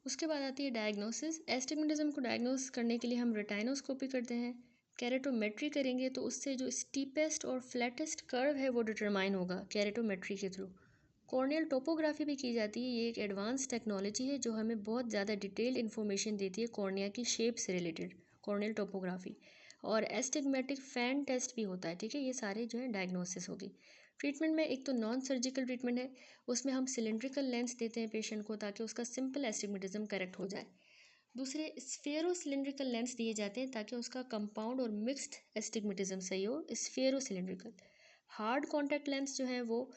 उसके बाद आती है डायग्नोसिस। एस्टिग्मेटिज्म को डायग्नोस करने के लिए हम रेटाइनोस्कोपी करते हैं, कैरेटोमेट्री करेंगे, तो उससे जो स्टीपेस्ट और फ्लैटेस्ट कर्व है वो डिटरमाइन होगा कैरेटोमेट्री के थ्रू। कॉर्नियल टोपोग्राफी भी की जाती है। ये एक एडवांस टेक्नोलॉजी है जो हमें बहुत ज़्यादा डिटेल्ड इन्फॉर्मेशन देती है कॉर्निया की शेप से रिलेटेड, कॉर्नियल टोपोग्राफी। और एस्टिग्मेटिक फैन टेस्ट भी होता है, ठीक है। ये सारे जो है डायग्नोसिस होगी। ट्रीटमेंट में एक तो नॉन सर्जिकल ट्रीटमेंट है, उसमें हम सिलेंड्रिकल लेंस देते हैं पेशेंट को ताकि उसका सिंपल एस्टिग्मेटिज्म करेक्ट हो जाए। दूसरे स्फेरो सिलेंड्रिकल लेंस दिए जाते हैं ताकि उसका कंपाउंड और मिक्स्ड एस्टिग्मेटिज्म सही हो, स्फेरो सिलेंड्रिकल। हार्ड कॉन्टैक्ट लेंस जो है वो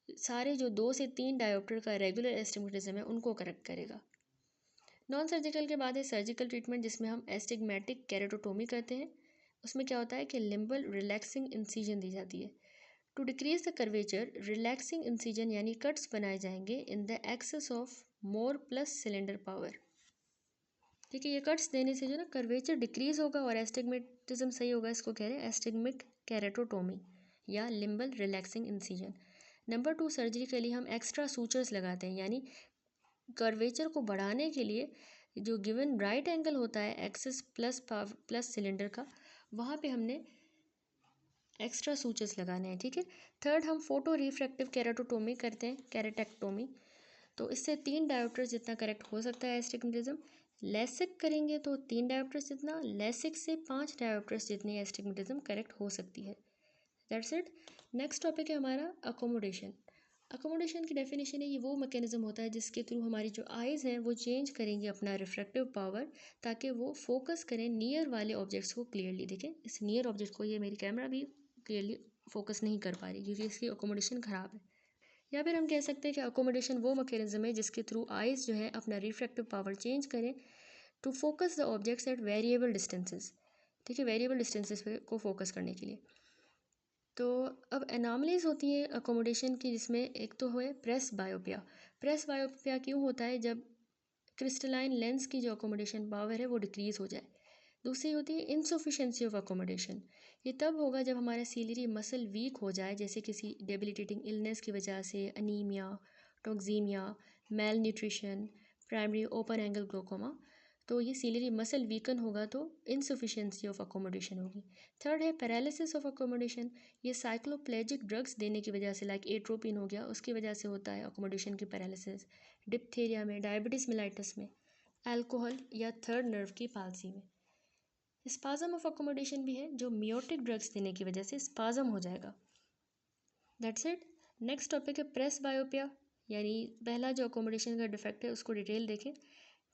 सारे जो 2 से 3 डायोप्टर का रेगुलर एस्टिग्मेटिज्म है उनको करेक्ट करेगा। नॉन सर्जिकल के बाद है सर्जिकल ट्रीटमेंट, जिसमें हम एस्टिग्मेटिक कैरेटोटोमी करते हैं। उसमें क्या होता है कि लिम्बल रिलैक्सिंग इंसिजन दी जाती है। To decrease the curvature, relaxing incision यानी कट्स बनाए जाएंगे in the excess of more plus cylinder power. ठीक है, ये कट्स देने से जो ना कर्वेचर डिक्रीज होगा और एस्टिग्मेटिज्म सही होगा। इसको कह रहे हैं एस्टिग्मिक कैरेटोटोमी या limbal relaxing incision. Number 2, surgery के लिए हम एक्स्ट्रा सूचर्स लगाते हैं, यानी कर्वेचर को बढ़ाने के लिए जो गिवन राइट एंगल होता है एक्सेस प्लस सिलेंडर का, वहाँ पे हमने एक्स्ट्रा सूचर्स लगाने हैं, ठीक है। थर्ड, हम फोटो रिफ्रैक्टिव कैरेटोटोमी करते हैं, कैरेटेक्टोमी। तो इससे 3 डायोप्टर्स जितना करेक्ट हो सकता है एस्टिग्मेटिज्म। लेसिक करेंगे तो 3 डायोप्टर्स जितना, लेसिक से 5 डायोप्टर्स जितनी एस्टिग्मेटिज्म करेक्ट हो सकती है। That's it. नेक्स्ट टॉपिक है हमारा अकोमोडेशन। अकोमोडेशन की डेफिनेशन है, ये वो मैकेनिज्म होता है जिसके थ्रू हमारी जो आइज़ हैं वो चेंज करेंगी अपना रिफ्रैक्टिव पावर ताकि वो फोकस करें नियर वाले ऑब्जेक्ट्स को क्लियरली। देखें, इस नियर ऑब्जेक्ट को ये मेरी कैमरा भी क्लियरली फोकस नहीं कर पा रही क्योंकि इसकी अकोमोडेशन ख़राब है। या फिर हम कह सकते हैं कि अकोमोडेशन वो मैकेनिज्म है जिसके थ्रू आइज़ जो है अपना रिफ्रैक्टिव पावर चेंज करें to focus the objects at variable distances. ठीक है, वेरिएबल डिस्टेंसेस को फोकस करने के लिए। तो अब एनामलीज होती हैं अकोमोडेशन की, जिसमें एक तो है प्रेस बायोपिया। प्रेस बायोपिया क्यों होता है? जब क्रिस्टलाइन लेंस की जो अकोमोडेशन पावर है वो डिक्रीज़ हो जाए। दूसरी होती है इनसफिशेंसी ऑफ अकोमोडेशन। ये तब होगा जब हमारा सीलरी मसल वीक हो जाए, जैसे किसी डेबिलिटेटिंग इलनेस की वजह से, anaemia, toxaemia, mail nutrition, primary open angle glaucoma. तो ये सीलरी मसल वीकन होगा तो इनसफिशेंसी ऑफ अकोमोडेशन होगी। थर्ड है पैरालिसिस ऑफ अकोमोडेशन। ये साइक्लोप्लेजिक ड्रग्स देने की वजह से, लाइक एट्रोपिन हो गया, उसकी वजह से होता है अकोमोडेशन की पैरालिसिस। डिप्थेरिया में, डायबिटीज़ मेलाइटस में, अल्कोहल या थर्ड नर्व की पाल्सी में। स्पाज़म ऑफ अकोमोडेशन भी है, जो मियोटिक ड्रग्स देने की वजह से स्पाज़म हो जाएगा। That's it. नेक्स्ट टॉपिक है प्रेस बायोपिया, यानी पहला जो अकोमोडेशन का डिफेक्ट है उसको डिटेल देखें।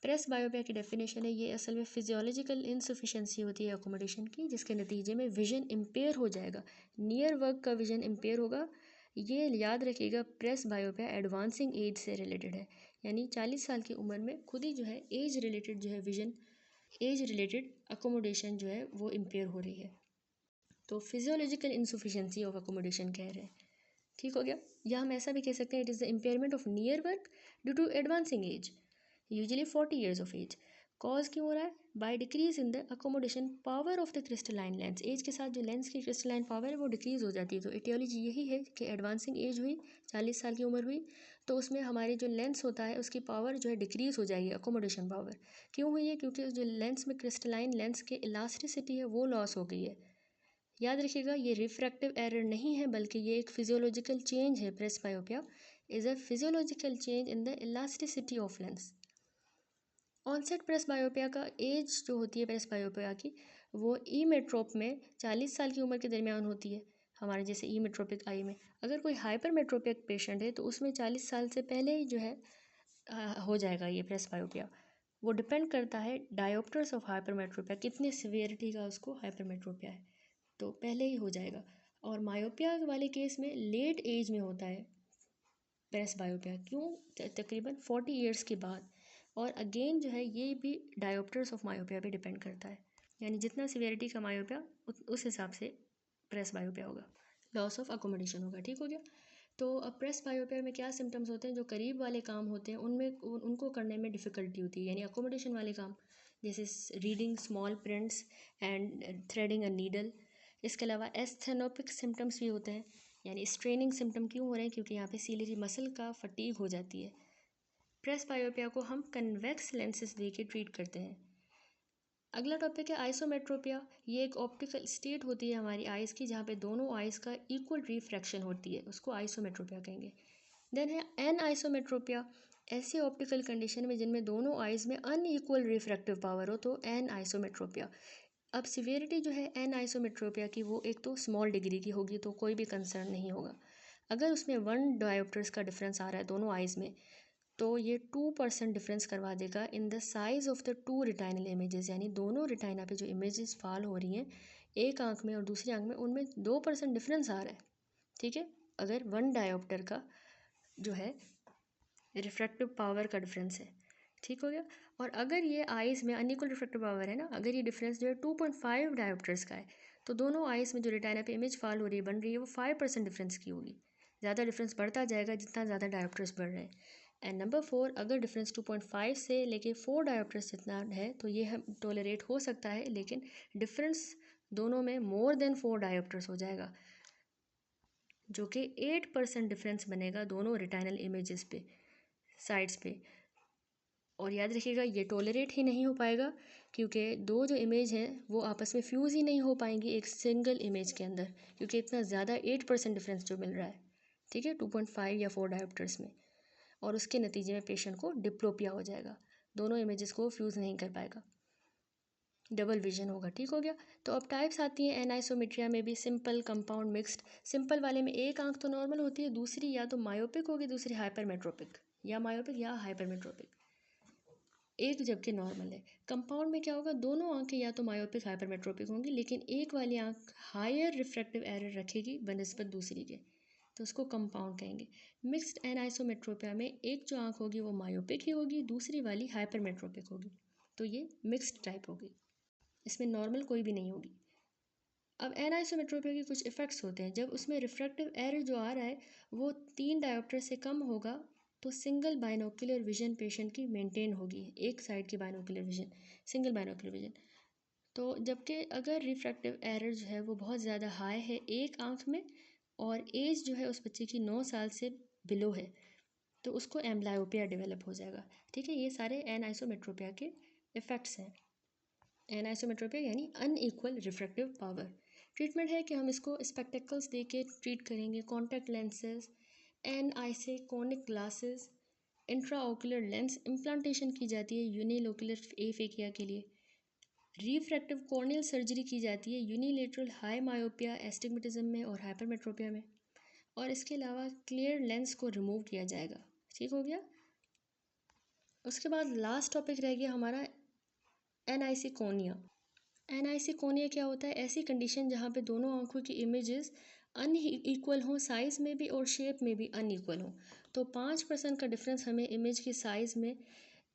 प्रेस बायोपिया की डेफिनेशन है, ये असल में फिजियोलॉजिकल इनसफिशेंसी होती है अकोमोडेशन की, जिसके नतीजे में विजन इम्पेयर हो जाएगा, नियर वर्क का विजन इम्पेयर होगा। ये याद रखिएगा, प्रेस बायोपिया एडवांसिंग एज से रिलेटेड है, यानी 40 साल की उम्र में खुद ही जो है एज रिलेटेड जो है विजन, एज रिलेटेड अकोमोडेशन जो है वो इम्पेयर हो रही है। तो फिजियोलॉजिकल इनसफिशेंसी ऑफ अकोमोडेशन कह रहे हैं, ठीक हो गया। या हम ऐसा भी कह सकते हैं, it is the impairment of near work due to advancing age, usually 40 years of age. Cause क्यों हो रहा है? By decrease in the accommodation power of the crystalline lens. Age के साथ जो लेंस की क्रिस्टलाइन पावर है वो डिक्रीज हो जाती है। तो इटियोलॉजी यही है कि एडवांसिंग एज हुई, 40 साल की उम्र हुई, तो उसमें हमारी जो लेंस होता है उसकी पावर जो है डिक्रीज हो जाएगी, अकोमोडेशन पावर। क्यों हुई है? क्योंकि जो लेंस में क्रिस्टलाइन लेंस के इलास्टिसिटी है वो लॉस हो गई है। याद रखिएगा, ये रिफ्रैक्टिव एरर नहीं है बल्कि ये एक फिजियोलॉजिकल चेंज है। Presbyopia is a physiological change in the elasticity of lens. Onset presbyopia का एज जो होती है प्रेस बायोपिया की, वो ई मेट्रोप में 40 साल की उम्र के दरमियान होती है, हमारे जैसे ई मेट्रोपिक आई में। अगर कोई हाइपर मेट्रोपिक पेशेंट है तो उसमें 40 साल से पहले ही जो है हो जाएगा ये प्रेस बायोपिया। वो डिपेंड करता है डायोप्टर्स ऑफ हाइपर मेट्रोपिया, कितने सीवियरिटी का उसको हाइपर मेट्रोपिया है, तो पहले ही हो जाएगा। और मायोपिया वाले केस में लेट एज में होता है प्रेस बायोपिया, क्यों? तकरीबन 40 ईयर्स के बाद। और अगेन जो है ये भी डायोप्टर्स ऑफ मायोपिया पे डिपेंड करता है, यानी जितना सीवियरिटी का मायोपिया उस हिसाब से प्रेस बायोपिया होगा, लॉस ऑफ अकोमोडेशन होगा, ठीक हो गया। तो अब प्रेस बायोपिया में क्या सिम्टम्स होते हैं? जो करीब वाले काम होते हैं उनमें उनको करने में डिफ़िकल्टी होती है, यानी अकोमोडेशन वाले काम जैसे reading small prints and threading a needle. इसके अलावा एस्थेनोपिक सिम्टम्स भी होते हैं, यानी स्ट्रेनिंग सिम्टम क्यों हो रहे हैं? क्योंकि यहाँ पे सीलियरी मसल का फटीग हो जाती है। प्रेसबायोपिया को हम कन्वेक्स लेंसेज दे के ट्रीट करते हैं। अगला टॉपिक है आइसोमेट्रोपिया। ये एक ऑप्टिकल स्टेट होती है हमारी आइज़ की जहाँ पे दोनों आइज़ का इक्वल रिफ्रैक्शन होती है, उसको आइसोमेट्रोपिया कहेंगे। देन है एन आइसोमेट्रोपिया। ऐसी ऑप्टिकल कंडीशन में जिनमें दोनों आइज़ में अनइक्वल रिफ्रैक्टिव पावर हो तो एन आइसोमेट्रोपिया। अब सिवियरिटी जो है एन आइसोमेट्रोपिया की वो एक तो स्मॉल डिग्री की होगी तो कोई भी कंसर्न नहीं होगा। अगर उसमें 1 डायोप्टर्स का डिफरेंस आ रहा है दोनों आइज़ में तो ये 2% डिफरेंस करवा देगा in the size of the 2 retinal images, यानी दोनों रिटाइना पे जो इमेजेस फॉल हो रही हैं एक आंख में और दूसरी आंख में उनमें 2% डिफरेंस आ रहा है। ठीक है, अगर 1 डायोप्टर का जो है रिफ्रैक्टिव पावर का डिफरेंस है। ठीक हो गया। और अगर ये आइज़ में अनइक्वल रिफ्रैक्टिव पावर है ना, अगर ये डिफरेंस जो है 2.5 डायोप्टर्स का है तो दोनों आइज़ में जो रिटाइना पे इमेज फॉल हो रही है बन रही है वो 5% डिफरेंस की होगी। ज़्यादा डिफरेंस बढ़ता जाएगा जितना ज़्यादा डायोप्टर्स बढ़ रहे हैं। एंड नंबर 4, अगर डिफरेंस 2.5 से लेके 4 डायोप्टर्स जितना है तो ये हम टोलरेट हो सकता है, लेकिन डिफरेंस दोनों में मोर देन 4 डायोप्टर्स हो जाएगा जो कि 8% डिफरेंस बनेगा दोनों रिटाइनल इमेजेस पे साइड्स पे। और याद रखिएगा ये टोलरेट ही नहीं हो पाएगा क्योंकि दो जो इमेज हैं वो आपस में फ्यूज़ ही नहीं हो पाएंगी एक सिंगल इमेज के अंदर, क्योंकि इतना ज़्यादा 8% डिफरेंस जो मिल रहा है, ठीक है, 2.5 या 4 डायोप्टर्स में। और उसके नतीजे में पेशेंट को डिप्लोपिया हो जाएगा, दोनों इमेजेस को फ्यूज़ नहीं कर पाएगा, डबल विजन होगा। ठीक हो गया। तो अब टाइप्स आती हैं एनाइसोमेट्रिया में भी, सिंपल, कंपाउंड, मिक्स्ड। सिंपल वाले में एक आंख तो नॉर्मल होती है, दूसरी या तो मायोपिक होगी, दूसरी हाइपरमेट्रोपिक, या मायोपिक या हाइपरमेट्रोपिक, एक जबकि नॉर्मल है। कंपाउंड में क्या होगा, दोनों आंखें या तो मायोपिक हाइपरमेट्रोपिक होंगी, लेकिन एक वाली आंख हायर रिफ्रैक्टिव एरर रखेगी बनस्बत दूसरी के, तो उसको कंपाउंड कहेंगे। मिक्स्ड एनाइसोमेट्रोपिया में एक जो आंख होगी वो मायोपिक ही होगी, दूसरी वाली हाइपरमेट्रोपिक होगी, तो ये मिक्स्ड टाइप होगी, इसमें नॉर्मल कोई भी नहीं होगी। अब एनाइसोमेट्रोपिया के कुछ इफ़ेक्ट्स होते हैं। जब उसमें रिफ्रैक्टिव एरर जो आ रहा है वो 3 डायोप्टर से कम होगा तो सिंगल बाइनोकुलर विजन पेशेंट की मेंटेन होगी, एक साइड की binocular vision, single binocular vision. तो जबकि अगर रिफ्रैक्टिव एरर जो है वो बहुत ज़्यादा हाई है एक आंख में और एज जो है उस बच्चे की 9 साल से बिलो है तो उसको एम्ब्लायोपिया डेवलप हो जाएगा। ठीक है, ये सारे एनाइसोमेट्रोपिया के इफ़ेक्ट्स हैं। एनाइसोमेट्रोपिया यानी अनइक्वल रिफ्रैक्टिव पावर। ट्रीटमेंट है कि हम इसको स्पेक्टेकल्स दे के ट्रीट करेंगे, contact lenses, aniseikonic glasses, intraocular lens implantation की जाती है यूनिलोकुलर एफेकिया के लिए, रिफ्रैक्टिव कॉर्नियल सर्जरी की जाती है यूनिलेटरल हाई मायोपिया, एस्टिग्मेटिज्म में और हाइपरमेट्रोपिया में, और इसके अलावा क्लियर लेंस को रिमूव किया जाएगा। ठीक हो गया। उसके बाद लास्ट टॉपिक रह गया हमारा एनाइसिकोनिया। एनाइसिकोनिया क्या होता है, ऐसी कंडीशन जहाँ पे दोनों आंखों की इमेजेस अनइक्वल हों, साइज़ में भी और शेप में भी अनइक्वल हों। तो 5% का डिफरेंस हमें इमेज की साइज़ में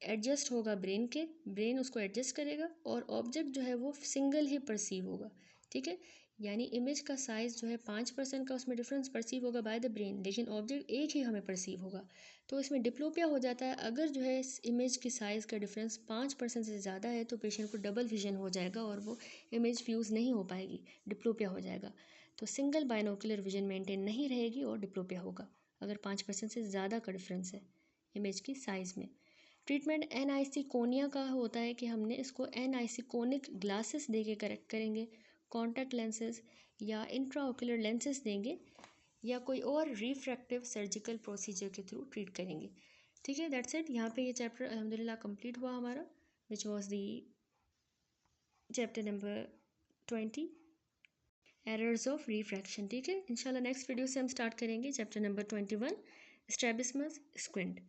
एडजस्ट होगा ब्रेन के, ब्रेन उसको एडजस्ट करेगा और ऑब्जेक्ट जो है वो सिंगल ही परसीव होगा। ठीक है, यानी इमेज का साइज़ जो है 5% का उसमें डिफरेंस परसीव होगा बाय द ब्रेन, लेकिन ऑब्जेक्ट एक ही हमें परसीव होगा, तो इसमें डिप्लोपिया हो जाता है। अगर जो है इस इमेज की साइज़ का डिफरेंस 5% से ज़्यादा है तो पेशेंट को डबल विजन हो जाएगा और वो इमेज फ्यूज़ नहीं हो पाएगी, डिप्लोपिया हो जाएगा। तो सिंगल बाइनोकुलर विजन मेंटेन नहीं रहेगी और डिप्लोपिया होगा अगर 5% से ज़्यादा का डिफरेंस है इमेज की साइज़ में। ट्रीटमेंट एनाइसिकोनिया का होता है कि हमने इसको एनाइसिकोनिक ग्लासेस दे के करेक्ट करेंगे, कॉन्टैक्ट लेंसेज या इंट्राओकुलर लेंसेज देंगे या कोई और रिफ्रैक्टिव सर्जिकल प्रोसीजर के थ्रू ट्रीट करेंगे। ठीक है, दैट्स इट। यहाँ पे ये चैप्टर अल्हम्दुलिल्लाह कंप्लीट हुआ हमारा, which was the chapter number 20, errors of refraction. ठीक है, इंशाल्लाह नेक्स्ट वीडियो से हम स्टार्ट करेंगे चैप्टर नंबर 21, स्ट्रैबिस्मस स्क्विंट।